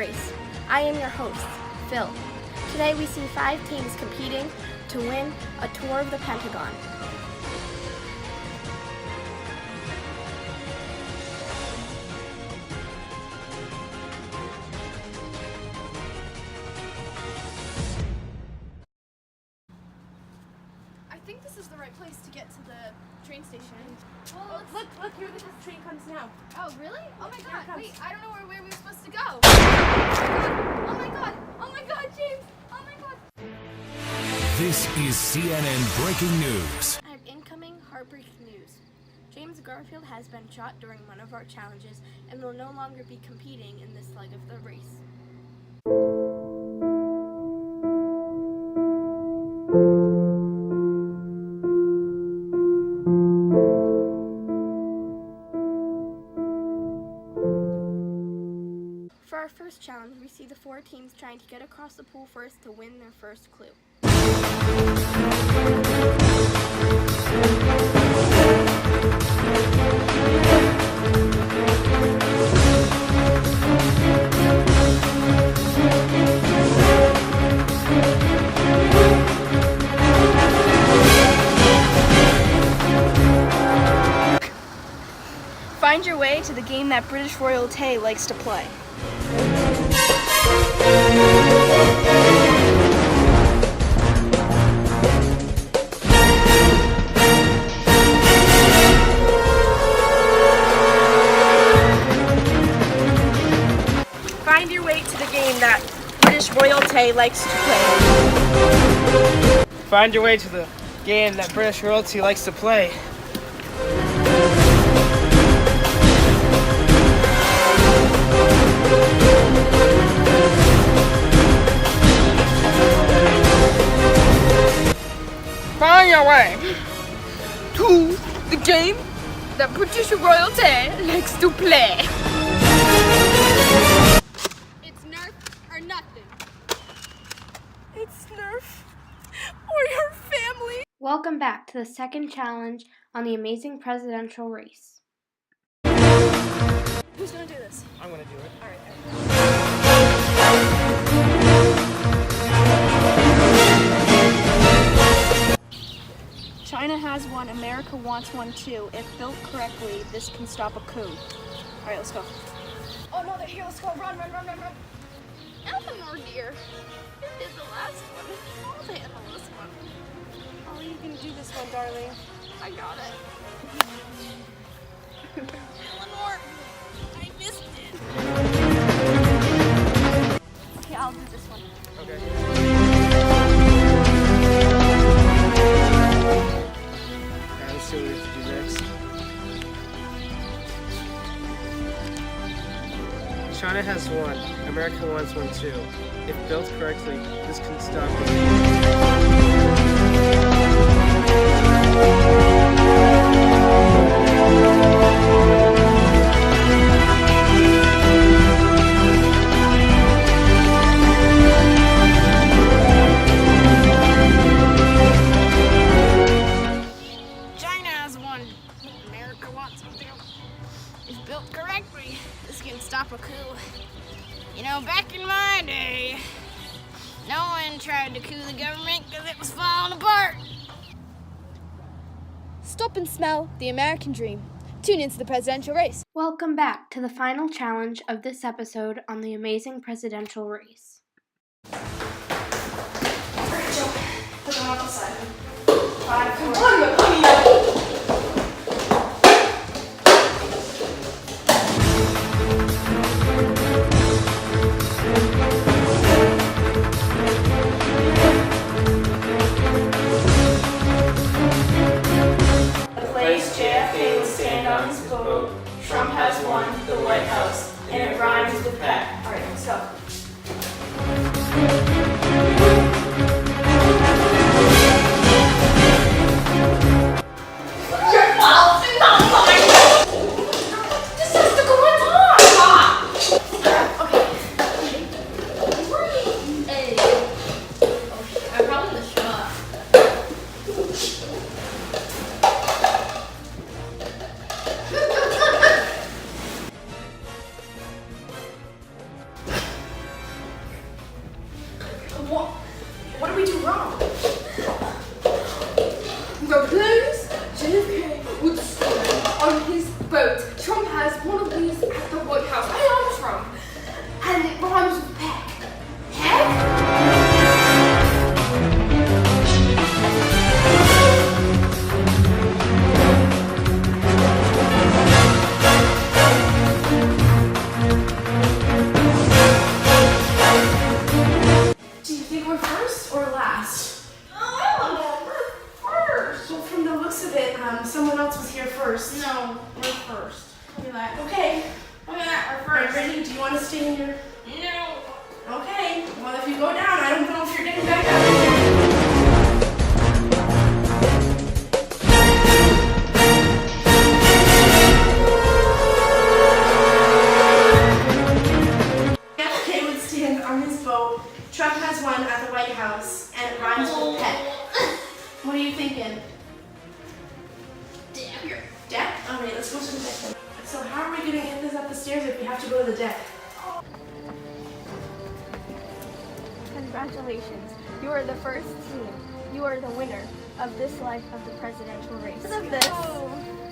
race. I am your host, Phil. Today we see 5 teams competing to win a tour of the Pentagon. I think this is the right place to get to the train station. Well, look, here the train comes now. Oh, really? Oh my god, wait, I don't know where we're supposed to go. Oh my god, James! Oh my god! This is CNN Breaking News. I have incoming heartbreaking news. James Garfield has been shot during one of our challenges and will no longer be competing in this leg of the race. For our first challenge, we see the 4 teams trying to get across the pool first to win their first clue. Find your way to the game that British royalty likes to play. Find your way to the game that British royalty likes to play. Find your way to the game that British royalty likes to play. Find your way to the game that British royalty likes to play. It's Nerf or nothing. It's Nerf or your family. Welcome back to the second challenge on the amazing presidential race. Who's gonna do this? I'm gonna do it. Alright. China has one, America wants one too. If built correctly, this can stop a coup. Alright, let's go. Oh no, they're here, let's go, run. Eleanor dear, you did the last one. I'll handle this one. Oh, you can do this one, darling. I got it. Eleanor, I missed it. Okay, I'll do this one. Okay. Let's see what we have to do next. China has one. America wants one too. If built correctly, this can stop the China has one. America wants one too. If built correctly, this can stop a coup. You know, back in my day, no one tried to coup the government because it was falling apart. Stop and smell the American dream. Tune into the presidential race. Welcome back to the final challenge of this episode on the amazing presidential race. Rachel, put them off the side. 5, 4. Trump has won the White House, and it rhymes with pet. All right, let's go. What did we do wrong? The place JFK would stand on his boat. Trump has one of these at the White House. I am Trump. And it rhymes with peck. Peck? Do you think we're first or last? Oh, we're first. Well, from the looks of it, someone else was here first. No, we're first. Look at that. Okay. Look at that, we're Are you first. ready? Do you want to stay in your... No. Okay. Well, if you go down, I don't know if you're getting back up. JFK would stand on his boat. Trump has one at the White House, and it rhymes with pet. What are you thinking? Deck? Alright, let's go to the deck then. So how are we going to get this up the stairs if we have to go to the deck? Congratulations. You are the first team. You are the winner of this life of the presidential race. Because of this,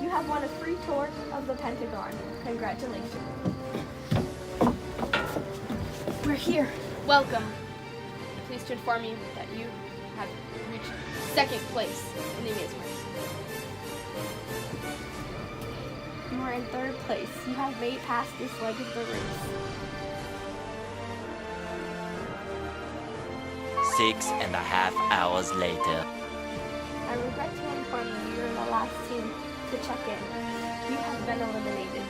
you have won a free tour of the Pentagon. Congratulations. We're here. Welcome. Pleased to inform you that you have reached second place in the amusement race. You are in third place. You have made past this leg of the race. 6.5 hours later. I regret to inform you you're the last team to check in. You have been eliminated.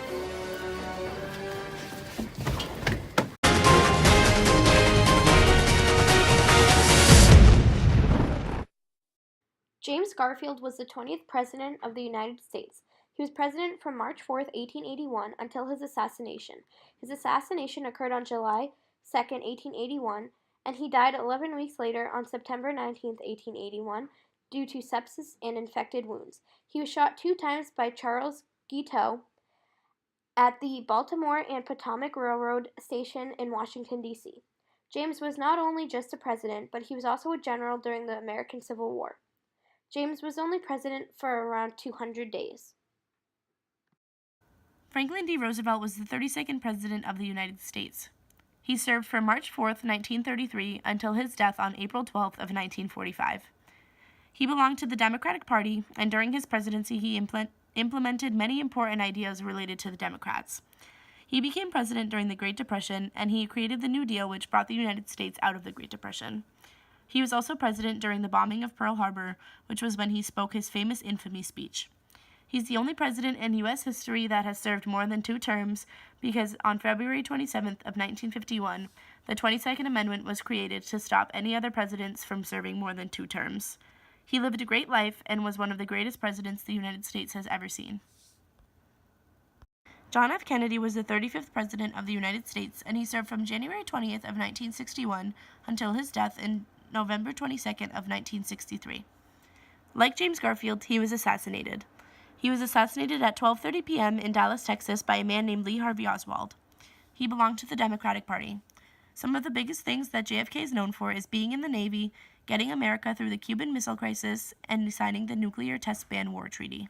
James Garfield was the 20th President of the United States. He was president from March 4, 1881 until his assassination. His assassination occurred on July 2, 1881, and he died 11 weeks later on September 19, 1881, due to sepsis and infected wounds. He was shot 2 times by Charles Guiteau at the Baltimore and Potomac Railroad Station in Washington, D.C. James was not only just a president, but he was also a general during the American Civil War. James was only president for around 200 days. Franklin D. Roosevelt was the 32nd President of the United States. He served from March 4, 1933 until his death on April 12 of 1945. He belonged to the Democratic Party, and during his presidency he implemented many important ideas related to the Democrats. He became president during the Great Depression, and he created the New Deal, which brought the United States out of the Great Depression. He was also president during the bombing of Pearl Harbor, which was when he spoke his famous infamy speech. He's the only president in U.S. history that has served more than 2 terms because on February 27th of 1951, the 22nd Amendment was created to stop any other presidents from serving more than 2 terms. He lived a great life and was one of the greatest presidents the United States has ever seen. John F. Kennedy was the 35th President of the United States, and he served from January 20th of 1961 until his death in November 22nd of 1963. Like James Garfield, he was assassinated. He was assassinated at 12:30 p.m. in Dallas, Texas by a man named Lee Harvey Oswald. He belonged to the Democratic Party. Some of the biggest things that JFK is known for is being in the Navy, getting America through the Cuban Missile Crisis, and signing the Nuclear Test Ban War Treaty.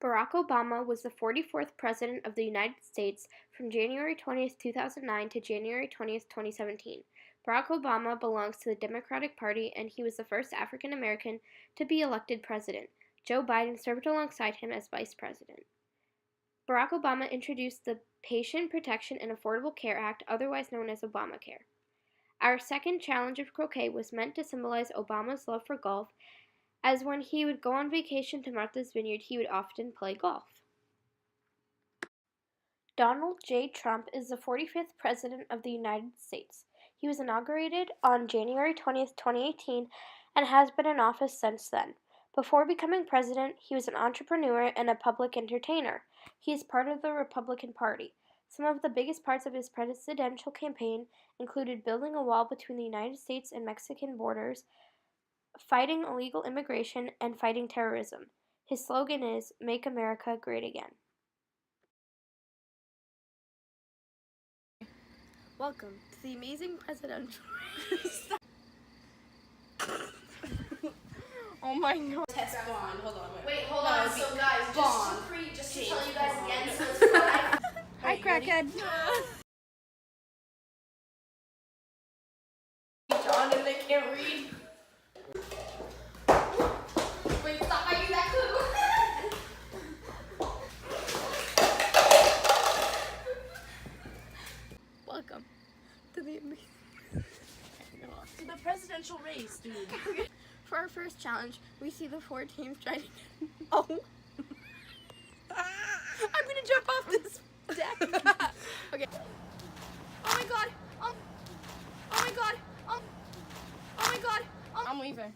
Barack Obama was the 44th President of the United States from January 20, 2009 to January 20, 2017. Barack Obama belongs to the Democratic Party, and he was the first African American to be elected president. Joe Biden served alongside him as vice president. Barack Obama introduced the Patient Protection and Affordable Care Act, otherwise known as Obamacare. Our second challenge of croquet was meant to symbolize Obama's love for golf, as when he would go on vacation to Martha's Vineyard, he would often play golf. Donald J. Trump is the 45th President of the United States. He was inaugurated on January 20, 2018, and has been in office since then. Before becoming president, he was an entrepreneur and a public entertainer. He is part of the Republican Party. Some of the biggest parts of his presidential campaign included building a wall between the United States and Mexican borders, fighting illegal immigration, and fighting terrorism. His slogan is, "Make America Great Again." Welcome to the amazing presidential race. Oh my god. Tess Bond. Hold on. Wait, hold No, on. it'd be So guys, Bond. just to James tell you guys Bond. again, so it's five. Hi, crackhead. John and they can't read. Wait, stop making that clue. Welcome to the amazing. To the presidential race, dude. For our first challenge, we see the 4 teams trying to. Oh. I'm gonna jump off this deck. Okay. Oh my god. Oh my god. Oh my god. I'm leaving.